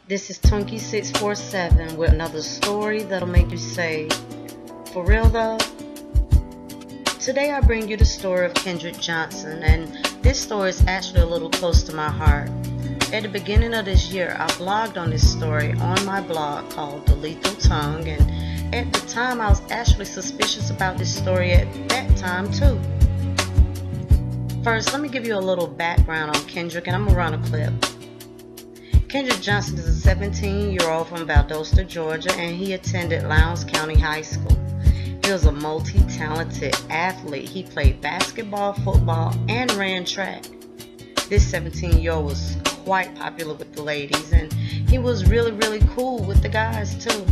This is Tunky647 with another story that'll make you say, for real though? Today I bring you the story of Kendrick Johnson, and this story is actually a little close to my heart. At the beginning of this year, I blogged on this story on my blog called The Lethal Tongue, and at the time I was actually suspicious about this story at that time too. First, let me give you a little background on Kendrick, and I'm gonna run a clip. Kendrick Johnson is a 17-year-old from Valdosta, Georgia, and he attended Lowndes County High School. He was a multi-talented athlete. He played basketball, football, and ran track. This 17-year-old was quite popular with the ladies, and he was really cool with the guys too.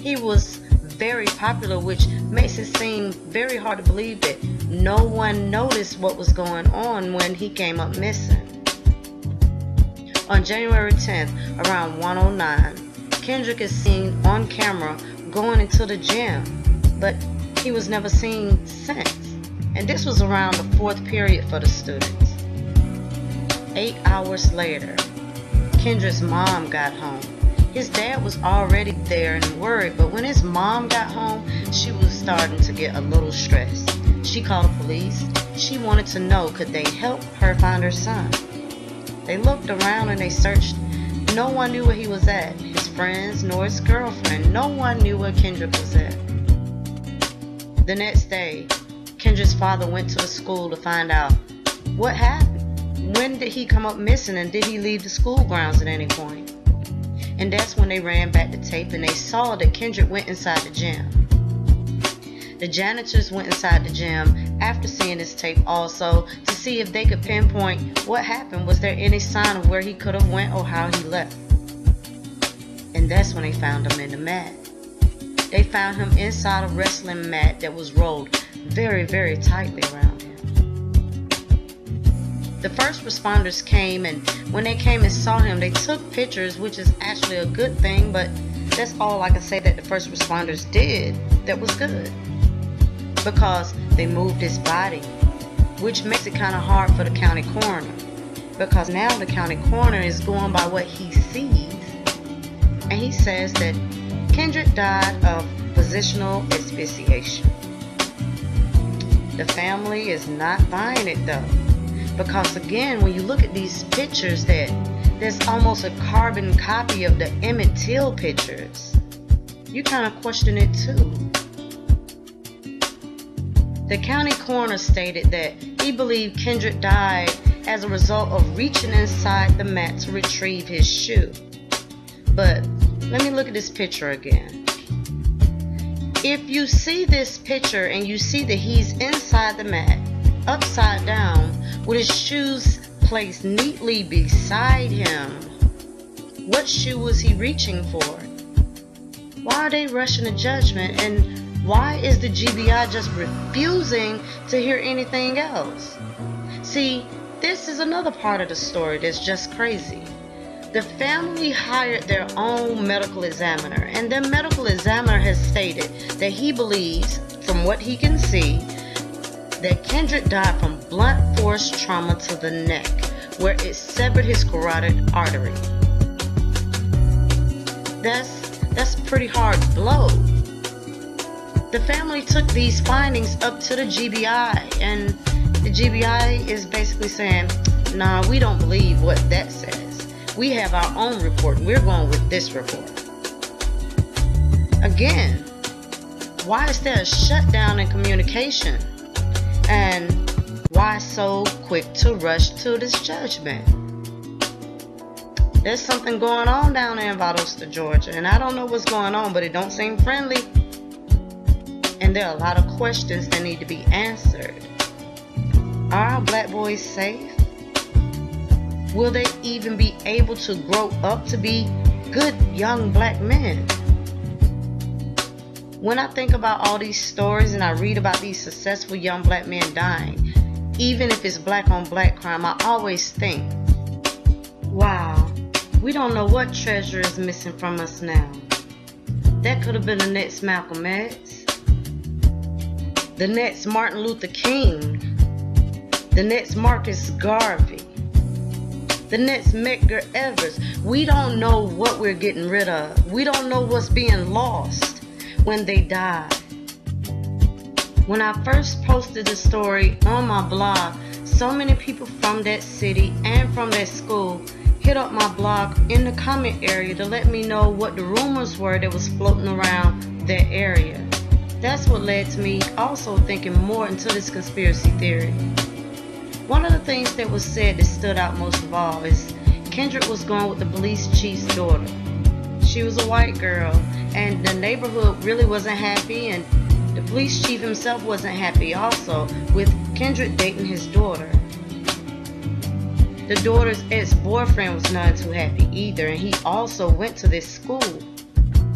He was very popular, which makes it seem very hard to believe that no one noticed what was going on when he came up missing. On January 10th, around 1:09, Kendrick is seen on camera going into the gym, but he was never seen since. And this was around the fourth period for the students. 8 hours later, Kendrick's mom got home. His dad was already there and worried, but when his mom got home, she was starting to get a little stressed. She called the police. She wanted to know, could they help her find her son? They looked around and they searched. No one knew where he was at. His friends nor his girlfriend. No one knew where Kendrick was at. The next day, Kendrick's father went to the school to find out what happened. When did he come up missing, and did he leave the school grounds at any point? And that's when they ran back the tape and they saw that Kendrick went inside the gym. The janitors went inside the gym after seeing this tape also to see if they could pinpoint what happened. Was there any sign of where he could have went or how he left? And that's when they found him in the mat. They found him inside a wrestling mat that was rolled very tightly around him. The first responders came, and when they came and saw him, they took pictures, which is actually a good thing, but that's all I can say that the first responders did that was good. Because they moved his body, which makes it kind of hard for the county coroner, because now the county coroner is going by what he sees, and he says that Kendrick died of positional asphyxiation. The family is not buying it though, because again, when you look at these pictures, that there's almost a carbon copy of the Emmett Till pictures. You kind of question it too. The county coroner stated that he believed Kendrick died as a result of reaching inside the mat to retrieve his shoe. But let me look at this picture again. If you see this picture and you see that he's inside the mat, upside down, with his shoes placed neatly beside him, what shoe was he reaching for? Why are they rushing to judgment, and why is the GBI just refusing to hear anything else? See, this is another part of the story that's just crazy. The family hired their own medical examiner, and the medical examiner has stated that he believes, from what he can see, that Kendrick died from blunt force trauma to the neck, where it severed his carotid artery. That's a pretty hard blow. The family took these findings up to the GBI, and the GBI is basically saying, nah, we don't believe what that says. We have our own report, and we're going with this report. Again, why is there a shutdown in communication? And why so quick to rush to this judgment? There's something going on down there in Valdosta, Georgia, and I don't know what's going on, but it don't seem friendly. And there are a lot of questions that need to be answered. Are our black boys safe? Will they even be able to grow up to be good young black men? When I think about all these stories and I read about these successful young black men dying, even if it's black on black crime, I always think, wow, we don't know what treasure is missing from us now. That could have been the next Malcolm X, the next Martin Luther King, the next Marcus Garvey. the next Medgar Evers. We don't know what we're getting rid of. We don't know what's being lost when they die. When I first posted the story on my blog, so many people from that city and from that school hit up my blog in the comment area to let me know what the rumors were that was floating around that area. That's what led to me also thinking more into this conspiracy theory. One of the things that was said that stood out most of all is Kendrick was going with the police chief's daughter. She was a white girl, and the neighborhood really wasn't happy, and the police chief himself wasn't happy also with Kendrick dating his daughter. The daughter's ex-boyfriend was not too happy either, and he also went to this school.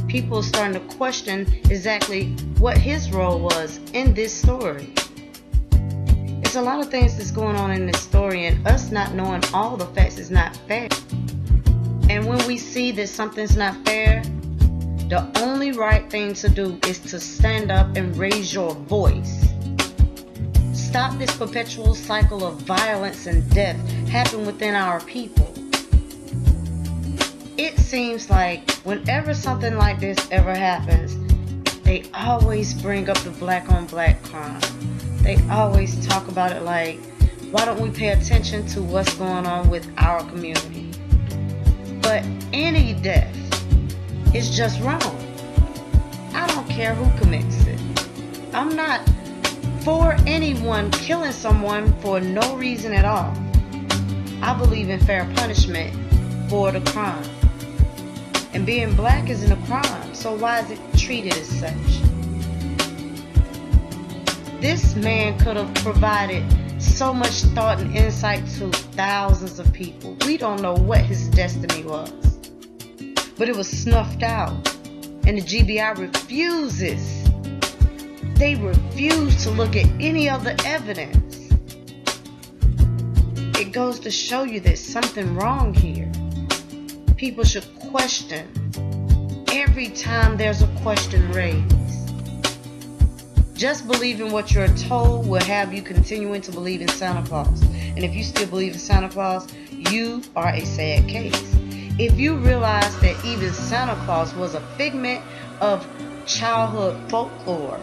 People are starting to question exactly what his role was in this story. There's a lot of things that's going on in this story, and us not knowing all the facts is not fair. And when we see that something's not fair, the only right thing to do is to stand up and raise your voice. Stop this perpetual cycle of violence and death happen within our people. It seems like whenever something like this ever happens, they always bring up the black on black crime. They always talk about it like, why don't we pay attention to what's going on with our community? But any death is just wrong. I don't care who commits it. I'm not for anyone killing someone for no reason at all. I believe in fair punishment for the crime. And being black isn't a crime, so why is it treated as such? This man could have provided so much thought and insight to thousands of people. We don't know what his destiny was. But it was snuffed out. And the GBI refuses. They refuse to look at any other evidence. It goes to show you there's something wrong here. People should question every time there's a question raised. Just believing what you're told will have you continuing to believe in Santa Claus. And if you still believe in Santa Claus, you are a sad case. If you realize that even Santa Claus was a figment of childhood folklore,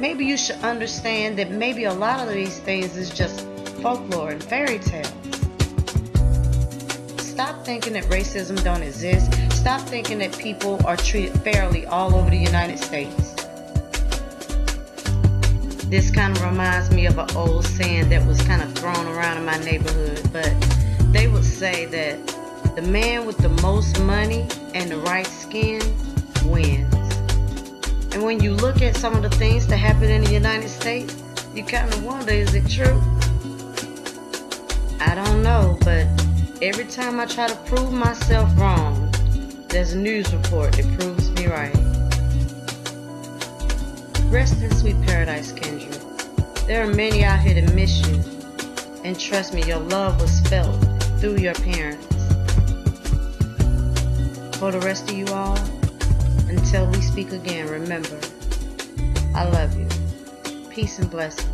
maybe you should understand that maybe a lot of these things is just folklore and fairy tales. Stop thinking that racism don't exist. Stop thinking that people are treated fairly all over the United States. This kind of reminds me of an old saying that was kind of thrown around in my neighborhood, but they would say that the man with the most money and the right skin wins. And when you look at some of the things that happen in the United States, you kind of wonder, is it true? I don't know, but every time I try to prove myself wrong, there's a news report that proves me right. Rest in sweet paradise, Kendrick. There are many out here that miss you. And trust me, your love was felt through your parents. For the rest of you all, until we speak again, remember, I love you. Peace and blessings.